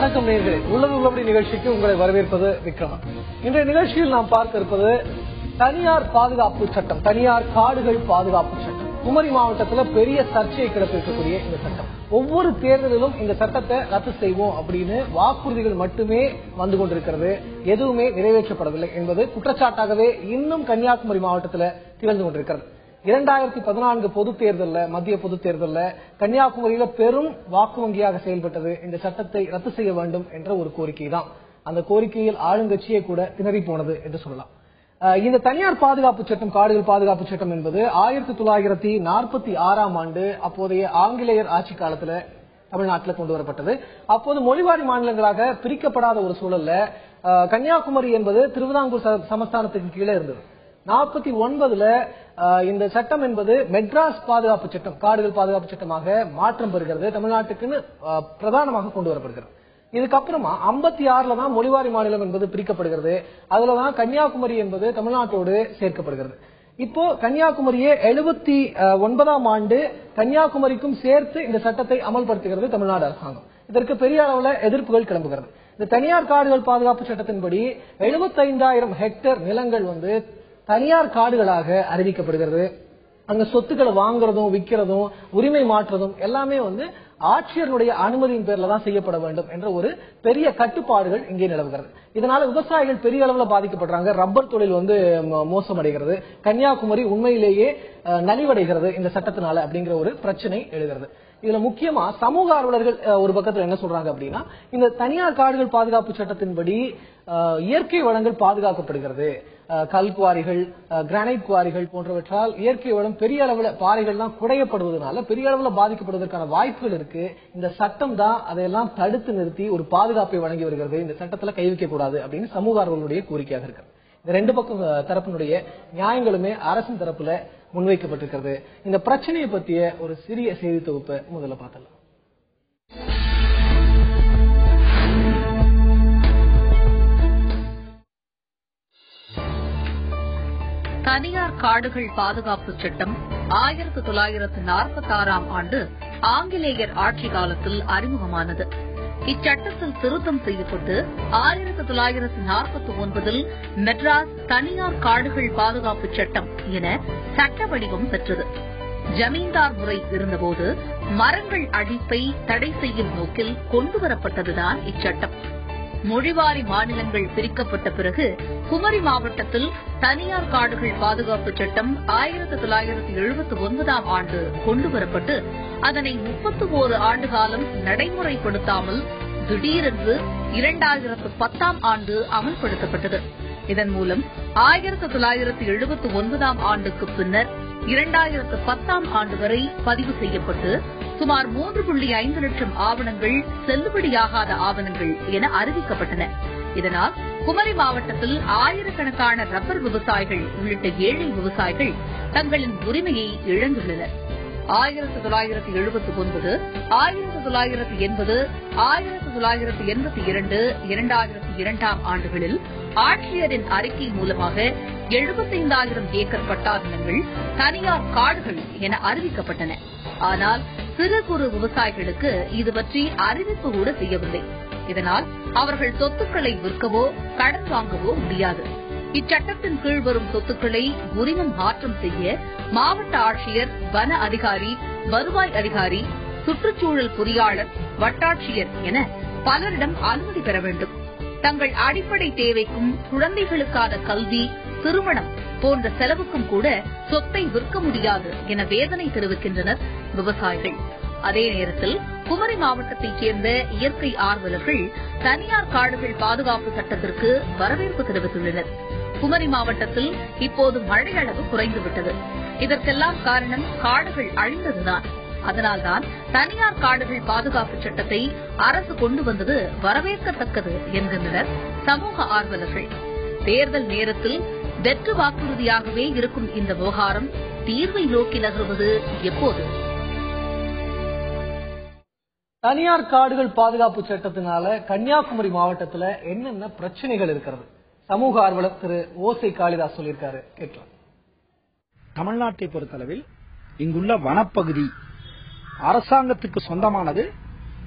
வணக்கம் நேயர்களே, உள்ளது உள்ளபடி நிகழ்ச்சிக்கு உங்களை வரவேற்பது விக்ரமன். இன்றைய நிகழ்ச்சியில் நாம் பார்க்க இருப்பது தனியார் பாதுகாப்பு சட்டம், தனியார் காடுகள் பாதுகாப்பு சட்டம். குமரி மாவட்டத்தில் பெரிய சர்ச்சையை கிளப்பிருக்கக்கூடிய இந்த சட்டம், ஒவ்வொரு தேர்தலிலும் இந்த சட்டத்தை ரத்து செய்வோம் அப்படின்னு வாக்குறுதிகள் மட்டுமே வந்து கொண்டிருக்கிறது, எதுவுமே நிறைவேற்றப்படவில்லை என்பது குற்றச்சாட்டாகவே இன்னும் கன்னியாகுமரி மாவட்டத்தில் திகழ்ந்து கொண்டிருக்கிறது. 2014 பொது தேர்தலில், மத்திய பொது தேர்தலில் கன்னியாகுமரியில பெரும் வாக்கு வங்கியாக செயல்பட்டது இந்த சட்டத்தை ரத்து செய்ய வேண்டும் என்ற ஒரு கோரிக்கை தான். அந்த கோரிக்கையில் ஆளுங்கட்சியே கூட திணறி போனது என்று சொல்லலாம். இந்த தனியார் பாதுகாப்பு சட்டம், காடுகள் பாதுகாப்பு சட்டம் என்பது 1946ஆம் ஆண்டு அப்போதைய ஆங்கிலேயர் ஆட்சி காலத்துல தமிழ்நாட்டில் கொண்டு வரப்பட்டது. அப்போது மொழிவாரி மாநிலங்களாக பிரிக்கப்படாத ஒரு சூழல்ல கன்னியாகுமரி என்பது திருவிதாங்கூர் சமஸ்தானத்துக்கு கீழே இருந்தது. 49ல இந்த சட்டம் என்பது மெட்ராஸ் பாதுகாப்பு சட்டம், காடுகள் பாதுகாப்பு சட்டமாக மாற்றம் பெறுகிறது, தமிழ்நாட்டுக்குன்னு பிரதானமாக கொண்டு வரப்படுகிறது. இதுக்கப்புறமா 56ல தான் மொழிவாரி மாநிலம் என்பது பிரிக்கப்படுகிறது. அதுலதான் கன்னியாகுமரி என்பது தமிழ்நாட்டோடு சேர்க்கப்படுகிறது. இப்போ கன்னியாகுமரியே 79ஆம் ஆண்டு கன்னியாகுமரிக்கும் சேர்த்து இந்த சட்டத்தை அமல்படுத்துகிறது தமிழ்நாடு அரசாங்கம். இதற்கு பெரிய அளவுல எதிர்ப்புகள் கிளம்புகிறது. இந்த தனியார் காடுகள் பாதுகாப்பு சட்டத்தின்படி 75,000 ஹெக்டேர் நிலங்கள் தனியார் காடுகளாக அறிவிக்கப்படுகிறது. அங்க சொத்துக்களை வாங்குறதும் விற்கிறதும் உரிமை மாற்றுறதும் எல்லாமே ஆட்சியருடைய அனுமதியின் பேர்ல தான் செய்யப்பட வேண்டும் என்ற ஒரு பெரிய கட்டுப்பாடுகள் இங்கே நிலவுகிறது. இதனால விவசாயிகள் பெரிய அளவுல பாதிக்கப்படுறாங்க. ரப்பர் தொழில் மோசமடைகிறது. கன்னியாகுமரி உண்மையிலேயே நலிவடைகிறது இந்த சட்டத்தினால அப்படிங்கிற ஒரு பிரச்சனை எழுகிறது. இதுல முக்கியமா சமூக ஆர்வலர்கள் ஒரு பக்கத்துல என்ன சொல்றாங்க அப்படின்னா, இந்த தனியார் காடுகள் பாதுகாப்பு சட்டத்தின்படி இயற்கை வளங்கள் பாதுகாக்கப்படுகிறது. கல் குவாரிகள், கிரானைட் குவாரிகள் போன்றவற்றால் இயற்கை வளம் பெரிய அளவுல பாறைகள்லாம் குடையப்படுவதனால பெரிய அளவுல பாதிக்கப்படுவதற்கான வாய்ப்புகள் இருக்கு. இந்த சட்டம் தான் அதையெல்லாம் தடுத்து நிறுத்தி ஒரு பாதுகாப்பை வழங்கி வருகிறது. இந்த சட்டத்துல கை வைக்க கூடாது அப்படின்னு சமூக ஆர்வலர்களுடைய கோரிக்கையாக இருக்கு. இந்த ரெண்டு பக்கம் தரப்பினுடைய நியாயங்களுமே அரசின் தரப்புல முன்வைக்கப்பட்டிருக்கிறது. இந்த பிரச்சனையை பற்றிய ஒரு சிறிய செய்தி தொகுப்பை முதல்ல பார்த்தலாம். தனியார் காடுகள் பாதுகாப்பு சட்டம் 1946ஆம் ஆண்டு ஆங்கிலேயர் ஆட்சி காலத்தில் அறிமுகமானது. இச்சட்டத்தில் திருத்தம் செய்யப்பட்டு 1949இல் மெட்ராஸ் தனியார் காடுகள் பாதுகாப்பு சட்டம் என சட்ட வடிவம் பெற்றது. ஜமீன்தார் முறை இருந்தபோது மரங்கள் அழிப்பை தடை செய்யும் நோக்கில் கொண்டுவரப்பட்டதுதான் இச்சட்டம். மொழிவாரி மாநிலங்கள் பிரிக்கப்பட்ட பிறகு குமரி மாவட்டத்தில் தனியார் காடுகள் பாதுகாப்பு சட்டம் 1979ஆம் ஆண்டு கொண்டுவரப்பட்டு அதனை 31 ஆண்டு காலம் நடைமுறைப்படுத்தாமல் திடீரென்று 2010ஆம் ஆண்டு அமல்படுத்தப்பட்டது. இதன் மூலம் 1979ஆம் ஆண்டுக்கு பின்னர் 2010ஆம் ஆண்டு வரை பதிவு செய்யப்பட்டு சுமார் 3.5 லட்சம் ஆவணங்கள் செல்லுபடியாகாத ஆவணங்கள் என அறிவிக்கப்பட்டன. இதனால் குமரி மாவட்டத்தில் ஆயிரக்கணக்கான ரப்பர் விவசாயிகள் உள்ளிட்ட ஏழை விவசாயிகள் தங்களின் உரிமையை இழந்துள்ளனர். 1979, 1980, 1982, 2002ஆம் ஆண்டுகளில் ஆட்சியரின் அறிக்கை மூலமாக 75,000 ஏக்கர் பட்டா நிலங்கள் தனியார் காடுகள் என அறிவிக்கப்பட்டன. ஆனால் சிறு குறு விவசாயிகளுக்கு இது பற்றி அறிவிப்பு கூட செய்யவில்லை. இதனால் அவர்கள் சொத்துக்களை விற்கவோ கடன் வாங்கவோ முடியாது. இச்சட்டத்தின் கீழ் வரும் சொத்துக்களை உரிமம் மாற்றம் செய்ய மாவட்ட ஆட்சியர், வன அதிகாரி, வருவாய் அதிகாரி, சுற்றுச்சூழல் பொறியாளர், வட்டாட்சியர் என பலரிடம் அனுமதி பெற வேண்டும். தங்கள் அடிப்படை தேவைக்கும் குழந்தைகளுக்கான கல்வி, திருமணம் போன்ற செலவுக்கும் கூட சொத்தை விற்க முடியாது என வேதனை தெரிவிக்கின்றனர் விவசாயிகள். அதே நேரத்தில் குமரி மாவட்டத்தைச் சேர்ந்த இயற்கை ஆர்வலர்கள் தனியார் காடுகள் பாதுகாப்பு சட்டத்திற்கு வரவேற்பு தெரிவித்துள்ளனர். குமரி மாவட்டத்தில் இப்போது மழை அளவு குறைந்துவிட்டது. இதற்கெல்லாம் காரணம் காடுகள் அழிந்ததுதான். அதனால்தான் தனியார் காடுகள் பாதுகாப்பு சட்டத்தை அரசு கொண்டு வந்தது வரவேற்கத்தக்கது என்கின்றனர் சமூக ஆர்வலர்கள். தேர்தல் நேரத்தில் வெற்று வாக்குறுதியாகவே இருக்கும் இந்த விவகாரம் தீர்வை நோக்கி நகர்வது எப்போது? தனியார் காடுகள் பாதுகாப்பு சட்டத்தினால கன்னியாகுமரி மாவட்டத்தில் என்னென்ன பிரச்சனைகள் இருக்கிறது? சமூக ஆர்வலர் திரு ஓசை காளிதாஸ் சொல்லியிருக்காரு, கேட்கலாம். தமிழ்நாட்டை பொறுத்தளவில் இங்குள்ள வனப்பகுதி அரசாங்கத்துக்கு சொந்தமானது.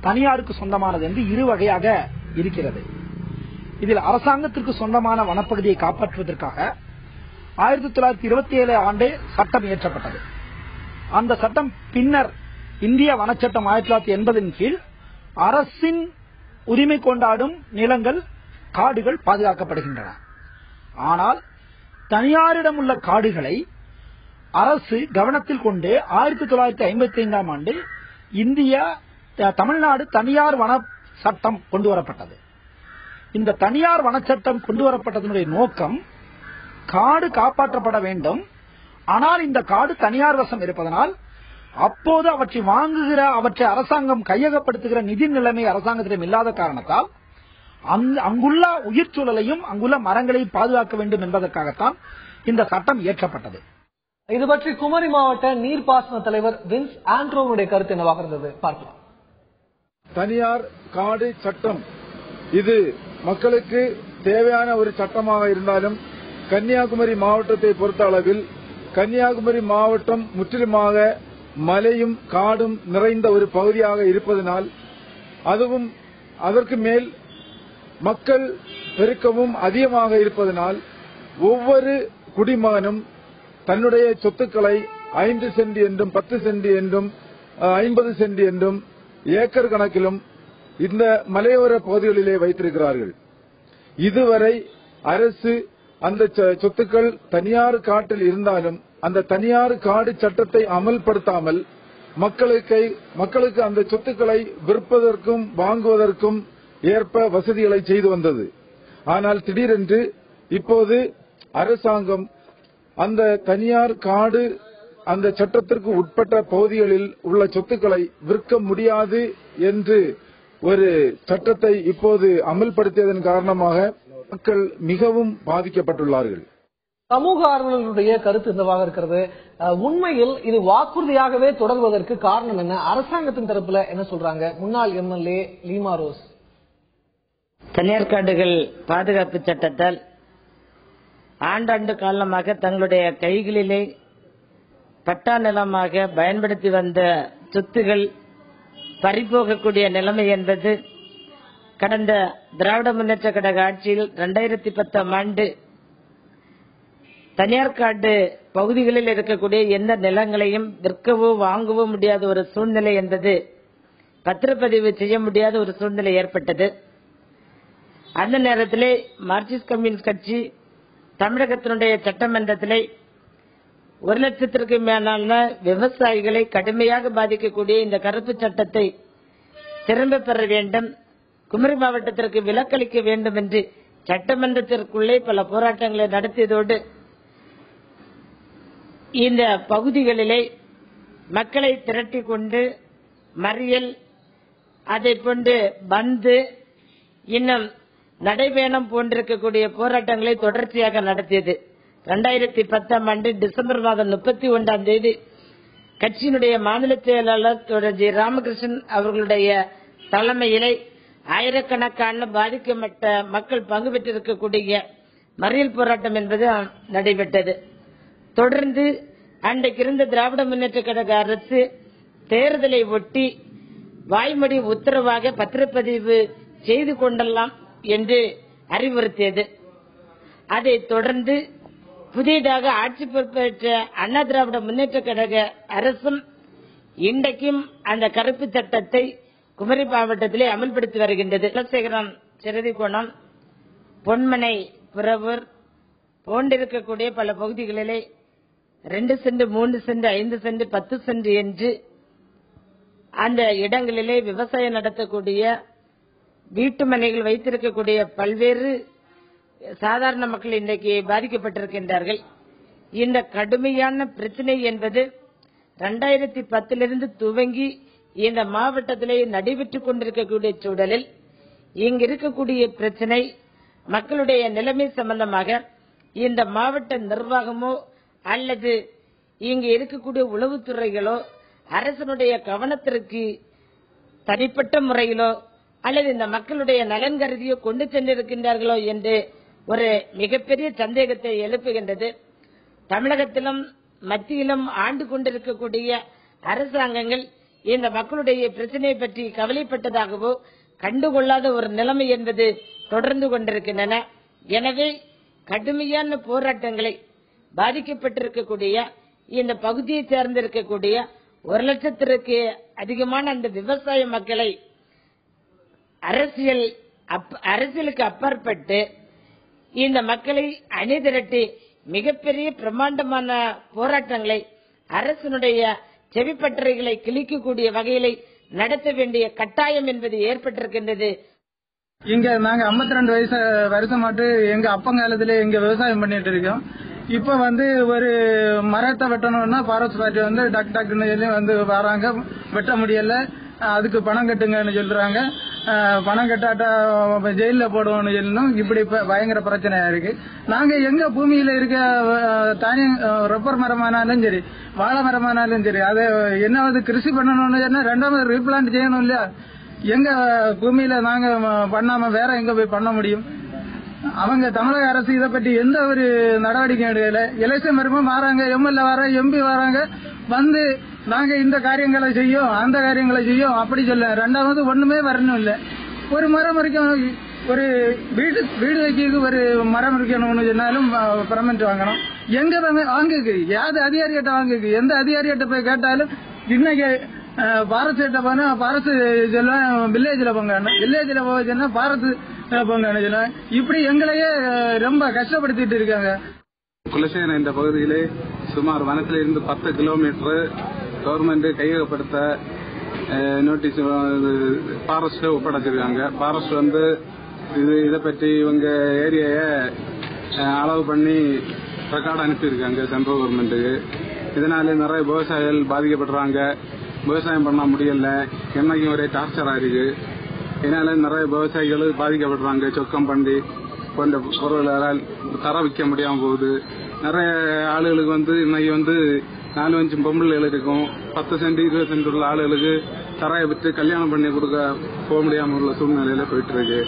தனியாருக்கு சொந்தமானது என்று இரு வகையாக இருக்கிறது. இதில் அரசாங்கத்திற்கு சொந்தமான வனப்பகுதியை காப்பாற்றுவதற்காக 1927 ஆண்டு சட்டம் இயற்றப்பட்டது. அந்த சட்டம் பின்னர் இந்திய வனச்சட்டம் 1980 கீழ் அரசின் உரிமை கொண்டாடும் நிலங்கள், காடுகள் பாதுகாக்கப்படுகின்றன. ஆனால் தனியாரிடம் உள்ள காடுகளை அரசு கவனத்தில் கொண்டு 1955 ஆண்டு தமிழ்நாடு தனியார் வன சட்டம் கொண்டு வரப்பட்டது. இந்த தனியார் வனச்சட்டம் கொண்டு வரப்பட்டதனுடைய நோக்கம், காடு காப்பாற்றப்பட வேண்டும், ஆனால் இந்த காடு தனியார் வசம் இருப்பதனால் அப்போது அவற்றை அரசாங்கம் கையகப்படுத்துகிற நிதி நிலைமை அரசாங்கத்திடம் இல்லாத காரணத்தால் அங்குள்ள உயிர் சூழலையும் அங்குள்ள மரங்களையும் பாதுகாக்க வேண்டும் என்பதற்காகத்தான் இந்த சட்டம் இயற்றப்பட்டது. இது பற்றி குமரி மாவட்ட நீர்ப்பாசன தலைவர் வின்ஸ் ஆண்ட்ரோவுடைய கருத்து என்னவாக இருந்தது பார்க்கலாம். தனியார் காடு சட்டம் இது மக்களுக்கு தேவையான ஒரு சட்டமாக இருந்தாலும் கன்னியாகுமரி மாவட்டத்தை பொறுத்த அளவில் கன்னியாகுமரி மாவட்டம் முற்றிலுமாக மலையும் காடும் நிறைந்த ஒரு பகுதியாக இருப்பதனால், அதுவும் அதற்கு மேல் மக்கள் பெருக்கமும் அதிகமாக இருப்பதனால் ஒவ்வொரு குடிமகனும் தன்னுடைய சொத்துக்களை 5 சென்ட் என்றும் 10 சென்ட் என்றும் 50 சென்ட் என்றும் ஏக்கர் கணக்கிலும் இந்த மலையோர பகுதிகளிலே வைத்திருக்கிறார்கள். இதுவரை அரசு அந்த சொத்துக்கள் தனியார் காட்டில் இருந்தாலும் அந்த தனியார் காடு சட்டத்தை அமல்படுத்தாமல் மக்களுக்கு அந்த சொத்துக்களை விற்பதற்கும் வாங்குவதற்கும் ஏற்ப வசதிகளை செய்து வந்தது. ஆனால் திடீரென்று இப்போது அரசாங்கம் அந்த தனியார் காடு அந்த சட்டத்திற்கு உட்பட்ட பகுதிகளில் உள்ள சொத்துக்களை விற்க முடியாது என்று ஒரு சட்டத்தை இப்போது அமல்படுத்தியதன் காரணமாக மக்கள் மிகவும் பாதிக்கப்பட்டுள்ளார்கள். சமூக ஆர்வலர்களுடைய கருத்து என்னவாக இருக்கிறது? உண்மையில் இது வாக்குறுதியாகவே தொடர்வதற்கு காரணம் என்ன? அரசாங்கத்தின் தரப்புல என்ன சொல்றாங்க? முன்னாள் எம்எல்ஏ லீமா ரோஸ். தனியார் காடுகள் பாதுகாப்பு சட்டத்தால் ஆண்டாண்டு காலமாக தங்களுடைய கைகளிலே பட்டா நிலமாக பயன்படுத்தி வந்த சொத்துகள் பறிபோகக்கூடிய நிலைமை என்பது கடந்த திராவிட முன்னேற்ற கழக ஆட்சியில் 2010 ஆண்டு தனியார் காடு பகுதிகளில் இருக்கக்கூடிய எந்த நிலங்களையும் விற்கவோ வாங்கவோ முடியாத ஒரு சூழ்நிலை என்பது, பத்திரப்பதிவு செய்ய முடியாத ஒரு சூழ்நிலை ஏற்பட்டது. அந்த நேரத்திலே மார்க்சிஸ்ட் கம்யூனிஸ்ட் கட்சி தமிழகத்தினுடைய சட்டமன்றத்திலே 1 லட்சத்திற்கு மேலான விவசாயிகளை கடுமையாக பாதிக்கக்கூடிய இந்த கருப்பு சட்டத்தை திரும்ப பெற வேண்டும், குமரி மாவட்டத்திற்கு விலக்களிக்க வேண்டும் என்று சட்டமன்றத்திற்குள்ளே பல போராட்டங்களை நடத்தியதோடு இந்த பகுதிகளிலே மக்களை திரட்டி கொண்டு மறியல், அதை கொண்டு பந்து, இன்னும் நடைபயணம் போன்றிருக்கக்கூடிய போராட்டங்களை தொடர்ச்சியாக நடத்தியது. 2010 ஆண்டு டிசம்பர் மாதம் 31ஆம் தேதி கட்சியினுடைய மாநில செயலாளர் ஜி ராமகிருஷ்ணன் அவர்களுடைய தலைமையிலே ஆயிரக்கணக்கான பாதிக்கப்பட்ட மக்கள் பங்கு பெற்றிருக்கக்கூடிய மறியல் போராட்டம் என்பது நடைபெற்றது. தொடர்ந்து அன்றைக்கு இருந்த திராவிட முன்னேற்ற கழக அரசு தேர்தலை ஒட்டி வாய்மொழி உத்தரவாக பத்திரப்பதிவு செய்து கொள்ளலாம் என்று அறிவுறுத்தியது. அதைத் தொடர்ந்து புதிதாக ஆட்சி பொறுப்பேற்ற அண்ணா திராவிட முன்னேற்ற கழக அரசும் இன்றைக்கும் அந்த கருப்பு சட்டத்தை குமரி மாவட்டத்திலே அமல்படுத்தி வருகின்றது. குலசேகரம், சிறுதிக்கோணம், பொன்மனை, புறவூர் போன்றிருக்கக்கூடிய பல பகுதிகளிலே 2 சென்ட், 3 சென்ட், 5 சென்ட், 10 சென்ட் என்று அந்த இடங்களிலே விவசாயம் நடத்தக்கூடிய வீட்டு மனைகள் வைத்திருக்கக்கூடிய பல்வேறு சாதாரண மக்கள் இன்றைக்கு பாதிக்கப்பட்டிருக்கின்றார்கள். இந்த கடுமையான பிரச்சனை என்பது 2010 துவங்கி இந்த மாவட்டத்திலே நடைபெற்றுக் கொண்டிருக்கக்கூடிய சூழலில் இங்கு இருக்கக்கூடிய பிரச்சனை மக்களுடைய நிலைமை சம்பந்தமாக இந்த மாவட்ட நிர்வாகமோ அல்லது இங்கு இருக்கக்கூடிய உளவுத்துறைகளோ அரசனுடைய கவனத்திற்கு தனிப்பட்ட முறையிலோ அல்லது இந்த மக்களுடைய நலன் கருதியோ கொண்டு சென்றிருக்கின்றார்களோ என்று ஒரு மிகப்பெரிய சந்தேகத்தை எழுப்புகின்றது. தமிழகத்திலும் மத்தியிலும் ஆண்டு கொண்டிருக்கக்கூடிய அரசாங்கங்கள் இந்த மக்களுடைய பிரச்சனையை பற்றி கவலைப்பட்டதாகவோ கண்டுகொள்ளாத ஒரு நிலைமை என்பது தொடர்ந்து கொண்டிருக்கின்றன. எனவே கடுமையான போராட்டங்களை பாதிக்கப்பட்டிருக்கக்கூடிய இந்த பகுதியை சேர்ந்திருக்கக்கூடிய 1,00,000க்கு அதிகமான அந்த விவசாய மக்களை அரசியலுக்கு அப்பாற்பட்டு இந்த மக்களை அணிதிரட்டி மிகப்பெரிய பிரம்மாண்டமான போராட்டங்களை அரசினுடைய செவிப்பட்டறைகளை கிழிக்கக்கூடிய வகையில நடத்த வேண்டிய கட்டாயம் என்பது ஏற்பட்டிருக்கின்றது. இங்க நாங்க 52 வருஷமாட்டு எங்க அப்பங்காலத்துல எங்க விவசாயம் பண்ணிட்டு இருக்கோம். இப்ப ஒரு மரத்தை வெட்டணும்னா ஃபாரஸ்ட் பார்ட்டி டக்குன்னு வராங்க, வெட்ட முடியல, அதுக்கு பணம் கட்டுங்கன்னு சொல்றாங்க. பணம் கட்டாட்டா ஜெயில போடுவோம்னு சொல்லணும். இப்படி பயங்கர பிரச்சனையா இருக்கு. நாங்க எங்க பூமியில இருக்க தானியம் ரப்பர் மரமானாலும் சரி, வாழை மரமானாலும் சரி, அதை என்னாவது கிருஷி பண்ணணும்னு சொன்னா 2வது ரீப்ளான்ட் செய்யணும் இல்லையா? எங்க பூமியில நாங்க பண்ணாம வேற எங்க போய் பண்ண முடியும்? அவங்க தமிழக அரசு இதை பற்றி எந்த ஒரு நடவடிக்கை எடுக்கல. எலெக்ஷன் வரும்போது மாறாங்க, எம்எல்ஏ வராங்க, எம்பி வராங்க, நாங்க இந்த காரியங்களை செய்யும், அந்த காரியங்களை செய்யும் அப்படி சொல்ல. 2வது ஒண்ணுமே வரணும் இல்ல. ஒரு மரம் இருக்கணும், ஒரு வீடு வைக்கிறதுக்கு ஒரு மரம் இருக்கணும்னு சொன்னாலும் பெர்மெண்ட் வாங்கணும். எங்க வாங்குக்கு யாரு அதிகாரிகிட்ட வாங்குக்கு? எந்த அதிகாரிகிட்ட போய் கேட்டாலும் இன்னைக்கு பாரத் கிட்ட போனா பாரத் சொல்லுவேன், வில்லேஜ்ல போங்க, வில்லேஜ்ல போச்சுன்னா பாரத் போங்க சொல்லுவேன். இப்படி எங்களையே ரொம்ப கஷ்டப்படுத்திட்டு இருக்காங்க. குலசேகரன் என்ற பகுதியிலே சுமார் வனத்திலிருந்து 10 கிலோமீட்டர் கவர்மெண்ட் கையகப்படுத்த நோட்டீஸ் ஃபாரஸ்ட் ஒப்படைச்சிருக்காங்க. ஃபாரஸ்ட் இதை பற்றி இவங்க ஏரியாவை அளவு பண்ணி ரெக்கார்டு அனுப்பியிருக்காங்க சென்ட்ரல் கவர்மெண்ட்டுக்கு. இதனால நிறைய விவசாயிகள் பாதிக்கப்படுறாங்க. விவசாயம் பண்ண முடியல, என்னைக்கும் ஒரே டார்ச்சரா இருக்கு. இதனால நிறைய விவசாயிகள் பாதிக்கப்படுறாங்க. சொக்கம் பண்டி போன்ற பொருள்களால் தர விற்க முடியாம போகுது. நிறைய ஆளுகளுக்கு இன்னைக்கு 4-5 பொம்பளைகள் இருக்கும். 10 சென்ட் 20 சென்ட் உள்ள ஆளுகளுக்கு தரையை விட்டு கல்யாணம் பண்ணி கொடுக்க போக முடியாம உள்ள சூழ்நிலையில போயிட்டு இருக்கு.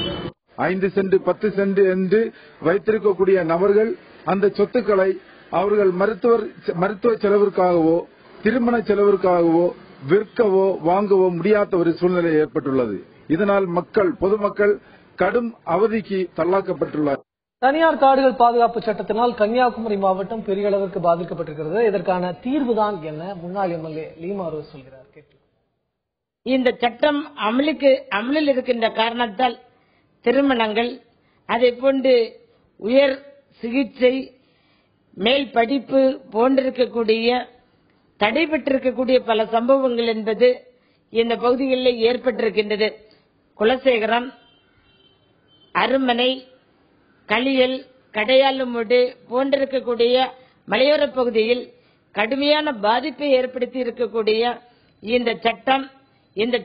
5 சென்ட் 10 சென்ட் என்று வைத்திருக்கக்கூடிய நபர்கள் அந்த சொத்துக்களை அவர்கள் மருத்துவ செலவிற்காகவோ திருமண செலவிற்காகவோ விற்கவோ வாங்கவோ முடியாத ஒரு சூழ்நிலை ஏற்பட்டுள்ளது. இதனால் பொதுமக்கள் கடும் அவதிக்கு தள்ளாக்கப்பட்டுள்ளார். தனியார் காடுகள் பாதுகாப்பு சட்டத்தினால் கன்னியாகுமரி மாவட்டம் பெரிய அளவிற்கு பாதிக்கப்பட்டிருக்கிறது. இதற்கான தீர்வுதான் என்ன? முன்னாள் எம்எல்ஏ லீமா ரோஸ் சொல்கிறார். இந்த சட்டம் அமலில் இருக்கின்ற காரணத்தால் திருமணங்கள், அதை போன்று உயர் சிகிச்சை, மேல் படிப்பு போன்றிருக்கக்கூடிய தடைபட்டிருக்கக்கூடிய பல சம்பவங்கள் என்பது இந்த பகுதிகளில் ஏற்பட்டிருக்கின்றது. குலசேகரம், அருமனை, களியல், கடையாலுமூடு போன்றிருக்கக்கூடிய மலையோர பகுதியில் கடுமையான பாதிப்பை ஏற்படுத்தி இருக்கக்கூடிய இந்த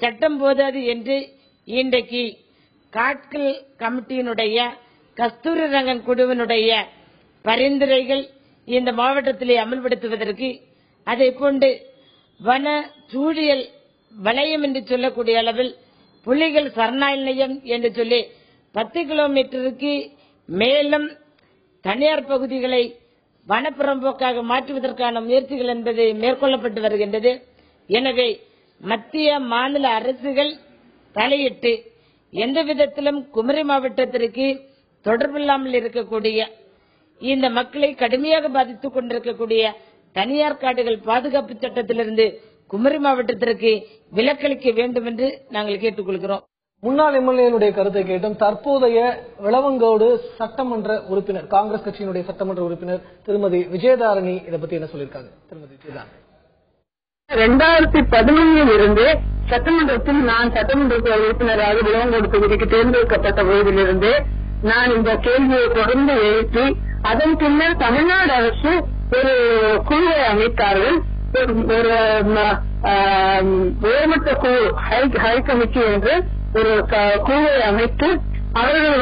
சட்டம் போதாது என்று இன்றைக்கு காட்கில் கமிட்டியினுடைய கஸ்தூரி ரங்கன் குழுவினுடைய பரிந்துரைகள் இந்த மாவட்டத்திலே அமல்படுத்துவதற்கு, அதை கொண்டு வன சூழியல் வலயம் என்று சொல்லக்கூடிய அளவில் புலிகள் சரணாலயம் என்று சொல்லி 10 கிலோமீட்டருக்கு மேலும் தனியார் பகுதிகளை வனப்புறம்போக்காக மாற்றுவதற்கான முயற்சிகள் என்பது மேற்கொள்ளப்பட்டு வருகின்றது. எனவே மத்திய மாநில அரசுகள் தலையிட்டு எந்த விதத்திலும் குமரி மாவட்டத்திற்கு தொடர்பில்லாமல் இருக்கக்கூடிய இந்த மக்களை கடுமையாக பாதித்துக் கொண்டிருக்கக்கூடிய தனியார் காடுகள் பாதுகாப்பு சட்டத்திலிருந்து குமரி மாவட்டத்திற்கு விலக்களிக்க வேண்டும் என்று நாங்கள் கேட்டுக்கொள்கிறோம். முன்னாள் எம்எல்ஏனுடைய கருத்தை கேட்டும். தற்போதைய விளவங்கோடு சட்டமன்ற உறுப்பினர், காங்கிரஸ் கட்சியினுடைய சட்டமன்ற உறுப்பினர் திருமதி விஜயதாரணி இதை பத்தி என்ன சொல்லியிருக்காங்க? திருமதி விஜயதாரணி, 2011 இருந்து சட்டமன்றத்தில் நான் சட்டமன்ற உறுப்பினராக விளவங்கோடு தொகுதிக்கு தேர்ந்தெடுக்கப்பட்ட போதிலிருந்து நான் இந்த கேள்வியை தொடர்ந்து எழுப்பி, அதன் பின்னர் தமிழ்நாடு அரசு ஒரு குழுவை அமைத்தார்கள். ஒரு உயர்மட்ட குழு, ஹை கமிட்டி என்று ஒரு குழுவை அமைத்து அவர்கள்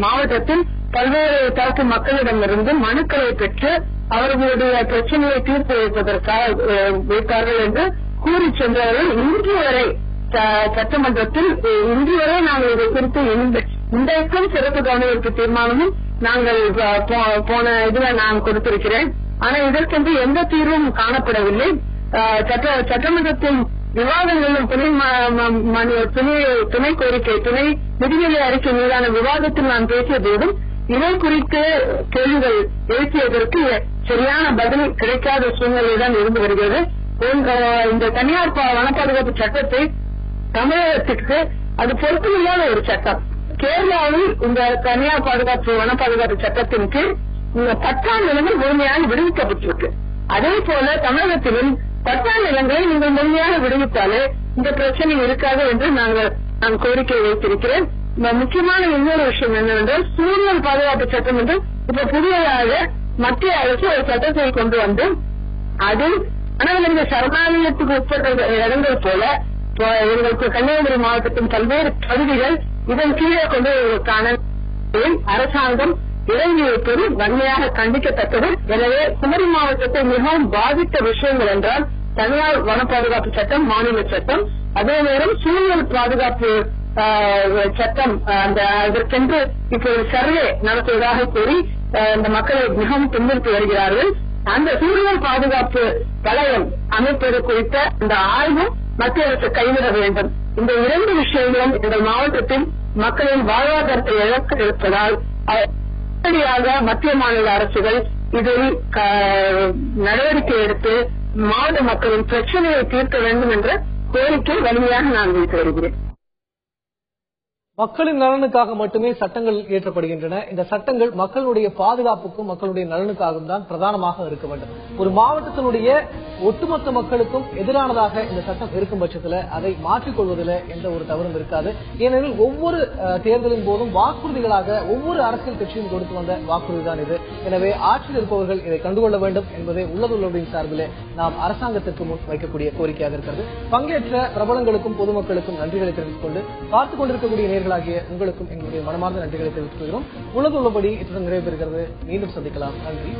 மாவட்டத்தில் பல்வேறு தரப்பு மக்களிடமிருந்து மனுக்களை பெற்று அவர்களுடைய பிரச்சனையை தீர்த்து வைத்தார்கள் என்று கூறி சென்றவர்கள் இன்று வரை சட்டமன்றத்தில் இன்று வரை நாங்கள் இதை குறித்து இன்றைக்கும் சிறப்பு கவனஈர்ப்பு தீர்மானமும் நாங்கள் போன இதுல நான் கொடுத்திருக்கிறேன். ஆனா இதற்கென்று எந்த தீர்வும் காணப்படவில்லை. சட்டமன்றத்தின் விவாதங்களும் துணை கோரிக்கை துணை நிதிநிலை அறிக்கை மீதான விவாதத்தில் நான் பேசிய போதும் இதை குறித்து கேள்விகள் எழுப்பியதற்கு சரியான பதில் கிடைக்காத சூழ்நிலைதான் இருந்து வருகிறது. இந்த தனியார் வனப்பாதுகாப்பு சட்டத்தை தமிழகத்திற்கு அது பொருத்தமில்லாத ஒரு சட்டம். கேரளாவில் இந்த தனியார் வனப்பாதுகாப்பு சட்டத்தின் கீழ் இந்த பட்டா நிலங்கள் முழுமையாக விடுவிக்கப்பட்டிருக்கு. அதே போல தமிழகத்திலும் பட்டா நிலங்களை நீங்கள் முழுமையாக விடுவித்தாலே இந்த பிரச்சனை இருக்காது என்று நான் கோரிக்கை வைத்திருக்கிறேன். முக்கியமான இன்னொரு விஷயம் என்னவென்றால் சூழல் பாதுகாப்பு சட்டம் என்று இப்ப புதியதாக மத்திய அரசு ஒரு சட்டத்தை கொண்டு வந்து அதில் வனவிலங்கு சரணாலயத்துக்கு உட்பட்ட இடங்கள் போல எங்களுக்கு கன்னியாகுமரி மாவட்டத்தின் பல்வேறு பகுதிகள் இதன் கீழே கொண்டு வருவதற்கான அரசாங்கம் இறங்கியிருப்பது வன்மையாக கண்டிக்கத்தக்கது. எனவே குமரி மாவட்டத்தை மிகவும் பாதித்த விஷயங்கள் என்றால் தனியார் வன பாதுகாப்பு சட்டம், மாநில சட்டம், அதே நேரம் சூழல் பாதுகாப்பு சட்டம் அதற்கென்று இப்போது சர்வே நடத்துவதாக கூறி இந்த மக்களை மிகவும் துன்புறுத்தி வருகிறார்கள். அந்த சூழல் பாதுகாப்பு வலயம் அமைப்பது குறித்த இந்த ஆய்வும் மத்திய அரசு கைவிட வேண்டும். இந்த இரண்டு விஷயங்களும் இந்த மாவட்டத்தில் மக்களின் வாழ்வாதாரத்தை இழக்க இருப்பதால் உடனடியாக மத்திய மாநில அரசுகள் இதில் நடவடிக்கை எடுத்து மாவட்ட மக்களின் பிரச்சனையை தீர்க்க வேண்டும் என்ற கோரிக்கை வலிமையாக நான் வைத்து வருகிறேன். மக்களின் நலனுக்காக மட்டுமே சட்டங்கள் இயற்றப்படுகின்றன. இந்த சட்டங்கள் மக்களுடைய பாதுகாப்புக்கும் மக்களுடைய நலனுக்காகவும் தான் பிரதானமாக இருக்க வேண்டும். ஒரு மாவட்டத்தினுடைய ஒட்டுமொத்த மக்களுக்கும் எதிரானதாக இந்த சட்டம் இருக்கும் பட்சத்தில் அதை மாற்றிக்கொள்வதில் எந்த ஒரு தவறும் இருக்காது. ஏனெனில் ஒவ்வொரு தேர்தலின் போதும் வாக்குறுதிகளாக ஒவ்வொரு அரசியல் கட்சியும் கொடுத்து வந்த வாக்குறுதி தான் இது. எனவே ஆட்சியில் இருப்பவர்கள் இதை கண்டுகொள்ள வேண்டும் என்பதே உள்ளதுள்ளவரின் சார்பிலே நாம் அரசாங்கத்திற்கு முன் வைக்கக்கூடிய கோரிக்கையாக இருக்கிறது. பங்கேற்ற பிரபலங்களுக்கும் பொதுமக்களுக்கும் நன்றிகளை தெரிவித்துக் கொண்டு பார்த்துக் கொண்டிருக்கக்கூடிய உங்களுக்கும் எங்களுடைய மனமார்ந்த நன்றிகளை தெரிவித்துக் கொள்கிறோம். உள்ளது உள்ளபடி இத்துடன் நிறைவு பெறுகிறது. மீண்டும் சந்திக்கலாம். நன்றி.